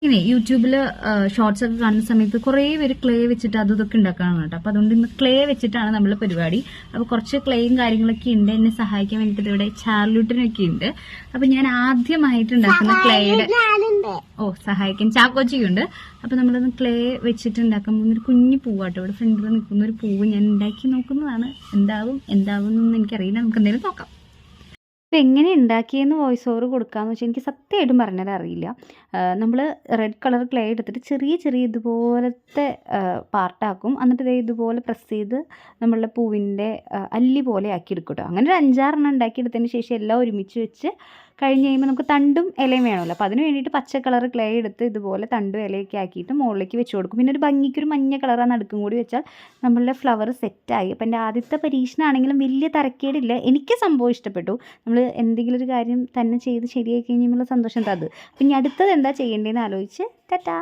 ഇനി യൂട്യൂബിൽ ഷോർട്സ് ഒക്കെ കാണുന്ന സമയത്ത് കുറേ പേര് ക്ലേ വെച്ചിട്ട് അതും ഇതൊക്കെ ഉണ്ടാക്കാനാണ് കേട്ടോ. അപ്പൊ അതുകൊണ്ട് ഇന്ന് ക്ലേ വെച്ചിട്ടാണ് നമ്മൾ പരിപാടി. അപ്പൊ കുറച്ച് ക്ലേയും കാര്യങ്ങളൊക്കെ ഉണ്ട് എന്നെ സഹായിക്കാൻ വേണ്ടിയിട്ട് ഇവിടെ ചാർലൂട്ടിനൊക്കെ ഉണ്ട്. അപ്പൊ ഞാൻ ആദ്യമായിട്ട് ഉണ്ടാക്കുന്ന ക്ലേയുടെ സഹായിക്കാൻ ചാക്കോച്ചിയുണ്ട്. അപ്പൊ നമ്മളൊന്ന് ക്ലേ വെച്ചിട്ട് ഉണ്ടാക്കുമ്പോൾ ഒരു കുഞ്ഞു പൂവാട്ടോ ഇവിടെ ഫ്രണ്ടിൽ നിൽക്കുന്ന ഒരു പൂവ് ഞാൻ ഉണ്ടാക്കി നോക്കുന്നതാണ്. എന്താവും എന്നൊന്നും എനിക്കറിയില്ല, നമുക്ക് എന്തെങ്കിലും നോക്കാം. അപ്പോൾ എങ്ങനെ ഉണ്ടാക്കിയെന്ന് വോയിസ് ഓവർ കൊടുക്കാമെന്ന് വെച്ചാൽ എനിക്ക് സത്യമായിട്ടും പറഞ്ഞത് അറിയില്ല. നമ്മൾ റെഡ് കളർ ക്ലേ എടുത്തിട്ട് ചെറിയ ചെറിയ ഇതുപോലത്തെ പാർട്ടാക്കും. എന്നിട്ട് ഇതുപോലെ പ്രസ് ചെയ്ത് നമ്മളുടെ പൂവിൻ്റെ അല്ലി പോലെ ആക്കി എടുക്കും കേട്ടോ. അങ്ങനെ ഒരു 5-6 ഉണ്ടാക്കിയെടുത്തതിന് ശേഷം എല്ലാം ഒരുമിച്ച് വെച്ച് കഴിഞ്ഞ് കഴിയുമ്പോൾ നമുക്ക് തണ്ടും ഇലയും വേണമല്ലോ. അപ്പോൾ അതിന് വേണ്ടിയിട്ട് പച്ച കളർ ക്ലേ എടുത്ത് ഇതുപോലെ തണ്ടും ഇലയൊക്കെ ആക്കിയിട്ട് മുകളിലേക്ക് വെച്ച് കൊടുക്കും. പിന്നെ ഒരു ഭംഗിക്കൊരു മഞ്ഞ കളറാണ് നടുക്കും കൂടി വെച്ചാൽ നമ്മളുടെ ഫ്ലവർ സെറ്റായി. അപ്പോൾ എൻ്റെ ആദ്യത്തെ പരീക്ഷണമാണെങ്കിലും വലിയ തരക്കേടില്ല. എനിക്ക് സംഭവം ഇഷ്ടപ്പെട്ടു. നമ്മൾ എന്തെങ്കിലും ഒരു കാര്യം തന്നെ ചെയ്ത് ശരിയായി കഴിഞ്ഞുള്ള സന്തോഷം അത്. അപ്പം ഇനി അടുത്തത് എന്താ ചെയ്യേണ്ടതെന്ന് ആലോചിച്ച് ടാറ്റാ.